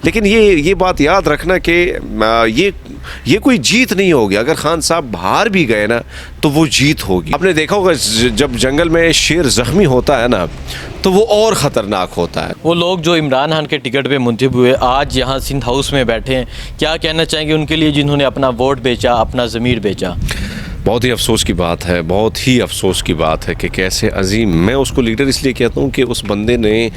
लेकिन ये बात याद रखना कि ये कोई जीत नहीं होगी। अगर खान साहब हार भी गए ना तो वो जीत होगी। आपने देखा होगा जब जंगल में शेर ज़ख्मी होता है ना तो वो और ख़तरनाक होता है। वो लोग जो इमरान खान के टिकट पे मुंतखब हुए आज यहाँ सिंध हाउस में बैठे हैं, क्या कहना चाहेंगे उनके लिए जिन्होंने अपना वोट बेचा, अपना ज़मीर बेचा? बहुत ही अफसोस की बात है, बहुत ही अफसोस की बात है कि कैसे अजीम, मैं उसको लीडर इसलिए कहता हूँ कि उस बंदे ने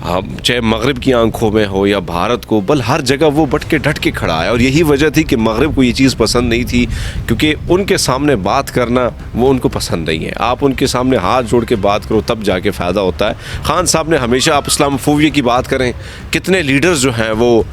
चाहे मगरिब की आंखों में हो या भारत को, बल हर जगह वो डट के खड़ा है। और यही वजह थी कि मगरिब को ये चीज़ पसंद नहीं थी, क्योंकि उनके सामने बात करना वो उनको पसंद नहीं है। आप उनके सामने हाथ जोड़ के बात करो तब जाके फ़ायदा होता है। खान साहब ने हमेशा, आप इस्लामोफोबिया की बात करें, कितने लीडर्स जो हैं वो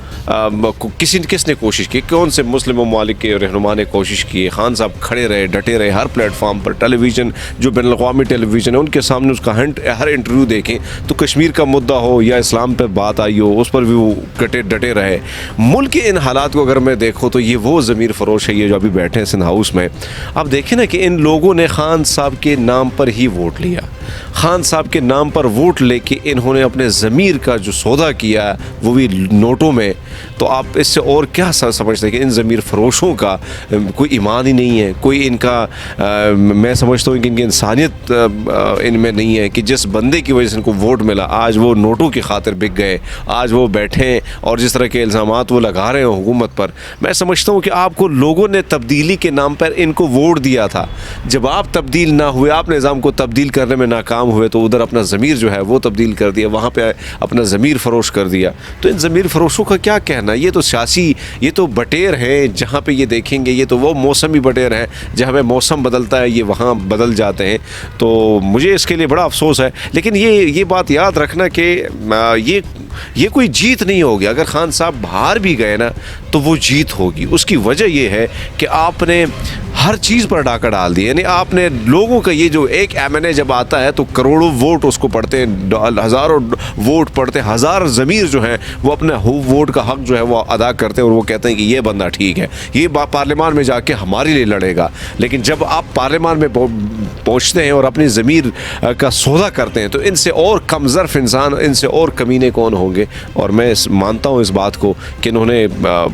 किसने कोशिश की, कौन से मुस्लिम ममालिक के रहनुमा ने कोशिश की, खान साहब खड़े रहे, डटे रहे हर प्लेटफॉर्म पर। टेलीविज़न जो बैनुल अक़वामी टेलीविज़न है उनके सामने उसका हर इंटरव्यू देखें तो कश्मीर का मुद्दा हो या इस्लाम पे बात आई हो, उस पर भी वो डटे रहे। मुल्क के इन हालात को अगर मैं देखूँ तो ये वो ज़मीर फ़रोश है ये जो अभी बैठे हैं सिंध हाउस में। अब देखें ना कि इन लोगों ने खान साहब के नाम पर ही वोट लिया, खान साहब के नाम पर वोट लेके इन्होंने अपने ज़मीर का जो सौदा किया वो भी नोटों में। तो आप इससे और क्या समझते हैं कि इन ज़मीर फ़रोशों का कोई ईमान ही नहीं है, कोई इनका मैं समझता हूँ कि इनकी इंसानियत इनमें नहीं है कि जिस बंदे की वजह से इनको वोट मिला आज वो नोटों की खातिर बिक गए, आज वो बैठे और जिस तरह के इल्ज़ामात वो लगा रहे हैं हुकूमत पर। मैं समझता हूँ कि आपको लोगों ने तब्दीली के नाम पर इनको वोट दिया था, जब आप तब्दील ना हुए, आप निज़ाम को तब्दील करने में नाकाम हुए तो उधर अपना ज़मीर जो है वो तब्दील कर दिया, वहाँ पे अपना ज़मीर फ़रोश कर दिया। तो इन ज़मीर फ़रोशों का क्या कहना, ये तो सियासी, ये तो बटेर हैं जहाँ पे ये देखेंगे, ये तो वो मौसमी बटेर हैं जहाँ पे मौसम बदलता है ये वहाँ बदल जाते हैं। तो मुझे इसके लिए बड़ा अफसोस है। लेकिन ये बात याद रखना कि ये कोई जीत नहीं होगी। अगर खान साहब हार भी गए ना तो वो जीत होगी। उसकी वजह ये है कि आपने हर चीज़ पर डाका डाल दिया, यानी आपने लोगों का ये जो एक एमएनए जब आता है तो करोड़ों वोट उसको पढ़ते हैं, हज़ारों वोट पढ़ते हैं, हज़ार ज़मीर जो हैं वो अपने वोट का हक जो है वो अदा करते हैं और वो कहते हैं कि ये बंदा ठीक है, ये पार्लियामान में जाके हमारे लिए लड़ेगा। लेकिन जब आप पार्लियामान में पहुँचते हैं और अपनी ज़मीर का सौदा करते हैं तो इनसे और कमज़र्फ़ इंसान, इनसे और कमीने कौन होंगे। और मैं मानता हूँ इस बात को कि इन्होंने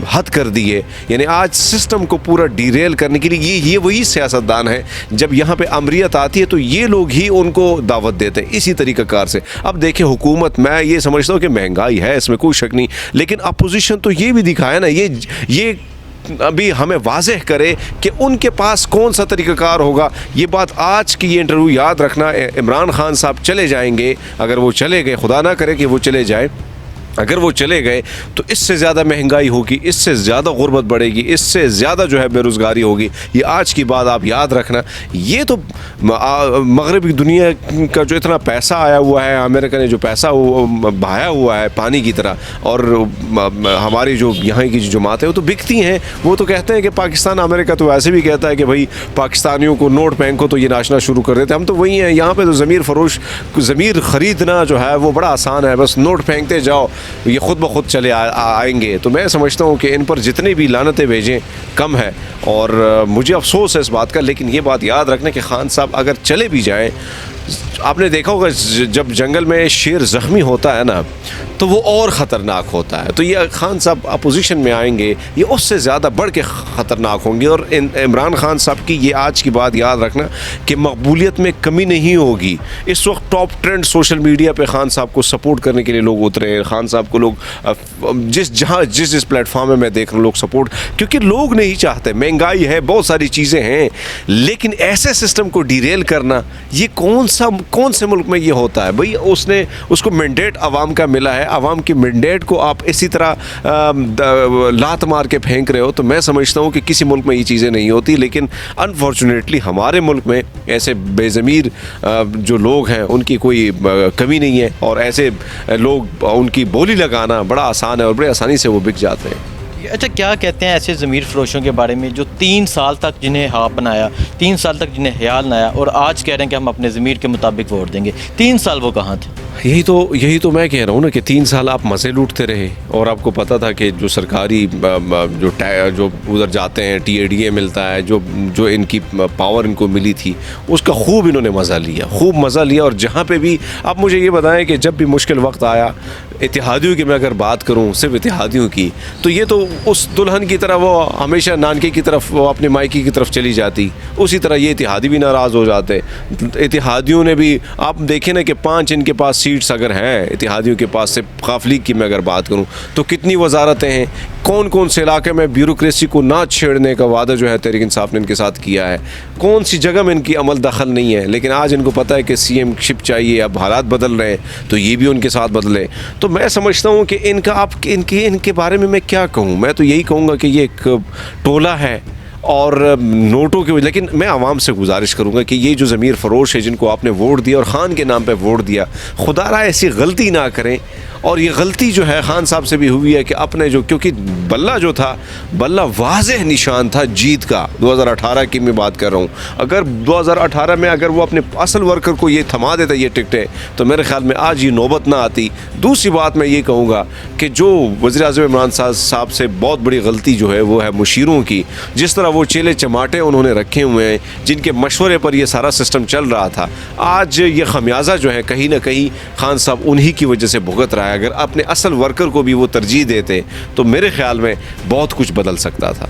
हद कर दी है, यानी आज सिस्टम को पूरा डीरेल करने के लिए ये वही सियासतदान है। जब यहाँ पे अमरीत आती है तो ये लोग ही उनको दावत देते हैं इसी तरीक़ाकार से। अब देखें हुकूमत, मैं ये समझता हूँ कि महंगाई है, इसमें कोई शक नहीं, लेकिन अपोजिशन तो ये भी दिखाया ना, ये अभी हमें वाज़ेह करे कि उनके पास कौन सा तरीक़ाकार होगा। ये बात आज की ये इंटरव्यू याद रखना। इमरान खान साहब चले जाएंगे, अगर वो चले गए, खुदा ना करे कि वो चले जाए, अगर वो चले गए तो इससे ज़्यादा महंगाई होगी, इससे ज़्यादा गुर्बत बढ़ेगी, इससे ज़्यादा जो है बेरोज़गारी होगी। ये आज की बात आप याद रखना। ये तो मगरबी दुनिया का जो इतना पैसा आया हुआ है, अमेरिका ने जो पैसा बहाया हुआ है पानी की तरह, और हमारी जो यहाँ की जो जमात है वो तो बिकती हैं। वो तो कहते हैं कि पाकिस्तान, अमेरिका तो वैसे भी कहता है कि भाई पाकिस्तानियों को नोट फेंको तो ये नाचना शुरू कर देते हैं। हम तो वही हैं, यहाँ पर तो ज़मीर फ़रोश, ज़मीर ख़रीदना जो है वो बड़ा आसान है, बस नोट फेंकते जाओ, ये ख़ुद ब खुद चले आएंगे। तो मैं समझता हूँ कि इन पर जितनी भी लानतें भेजें कम है, और मुझे अफसोस है इस बात का। लेकिन ये बात याद रखना कि खान साहब अगर चले भी जाएं, आपने देखा होगा जब जंगल में शेर ज़ख्मी होता है ना तो वो और ख़तरनाक होता है। तो ये खान साहब अपोजिशन में आएंगे, ये उससे ज़्यादा बढ़ के ख़तरनाक होंगे। और इमरान खान साहब की ये आज की बात याद रखना कि मकबूलियत में कमी नहीं होगी। इस वक्त टॉप ट्रेंड सोशल मीडिया पे खान साहब को सपोर्ट करने के लिए लोग उतरे हैं। खान साहब को लोग जिस प्लेटफॉर्म में मैं देख रहा हूँ लोग सपोर्ट, क्योंकि लोग नहीं चाहते। महंगाई है, बहुत सारी चीज़ें हैं, लेकिन ऐसे सिस्टम को डीरेल करना, ये कौन से मुल्क में ये होता है भाई? उसको मैंडेट आवाम का मिला है, आवाम की मैंडेट को आप इसी तरह लात मार के फेंक रहे हो। तो मैं समझता हूँ कि किसी मुल्क में ये चीज़ें नहीं होती, लेकिन अनफॉर्चुनेटली हमारे मुल्क में ऐसे बेज़मीर जो लोग हैं उनकी कोई कमी नहीं है, और ऐसे लोग उनकी बोली लगाना बड़ा आसान है और बड़े आसानी से वो बिक जाते हैं। अच्छा, क्या कहते हैं ऐसे ज़मीर फ़रोशों के बारे में जो 3 साल तक जिन्हें हाँ बनाया, 3 साल तक जिन्हें ख्याल ना आया, और आज कह रहे हैं कि हम अपने ज़मीर के मुताबिक वोट देंगे? 3 साल वो कहाँ थे? यही तो मैं कह रहा हूँ ना कि 3 साल आप मज़े लूटते रहे, और आपको पता था कि जो सरकारी जो उधर जाते हैं TADA मिलता है, जो इनकी पावर इनको मिली थी उसका खूब इन्होंने मज़ा लिया। और जहाँ पे भी आप मुझे ये बताएं कि जब भी मुश्किल वक्त आया, इत्तेहादियों की मैं अगर बात करूं, सिर्फ इत्तेहादियों की, तो ये तो उस दुल्हन की तरह वो हमेशा नानके की तरफ, वो अपने मायके की तरफ चली जाती, उसी तरह ये इत्तेहादी भी नाराज़ हो जाते। इत्तेहादियों ने भी, आप देखें ना कि 5 इनके पास सीट्स अगर हैं इत्तेहादियों के पास से, काफ लीग की मैं अगर बात करूं तो कितनी वजारतें हैं, कौन कौन से इलाके में ब्यूरोक्रेसी को ना छेड़ने का वादा जो है तहरीक इंसाफ ने इनके साथ किया है, कौन सी जगह में इनकी अमल दखल नहीं है। लेकिन आज इनको पता है कि सीएम शिप चाहिए, अब हालात बदल रहे हैं तो ये भी उनके साथ बदले। तो मैं समझता हूँ कि इनका, आप इनके बारे में मैं क्या कहूँ, मैं तो यही कहूँगा कि ये एक टोला है और नोटों की वजह। लेकिन मैं आवाम से गुजारिश करूँगा कि ये जो ज़मीर फ़रोश है जिनको आपने वोट दिया और ख़ान के नाम पे वोट दिया, खुदारा ऐसी गलती ना करें। और ये गलती जो है ख़ान साहब से भी हुई है कि अपने जो, क्योंकि बल्ला जो था, बल्ला वाज़ेह निशान था जीत का। 2018 की मैं बात कर रहा हूँ, अगर 2018 में अगर वो अपने असल वर्कर को ये थमा देता ये टिकटें, तो मेरे ख्याल में आज ये नौबत ना आती। दूसरी बात मैं ये कहूँगा कि जो वज़ीर-ए-आज़म इमरान साहब से बहुत बड़ी गलती जो है वो है मुशीरों की। जिस तरह वो चेले चमाटे उन्होंने रखे हुए हैं, जिनके मशवरे पर ये सारा सिस्टम चल रहा था, आज ये खमियाजा जो है कहीं ना कहीं ख़ान साहब उन्हीं की वजह से भुगत रहा है। अगर अपने असल वर्कर को भी वो तरजीह देते तो मेरे ख्याल में बहुत कुछ बदल सकता था।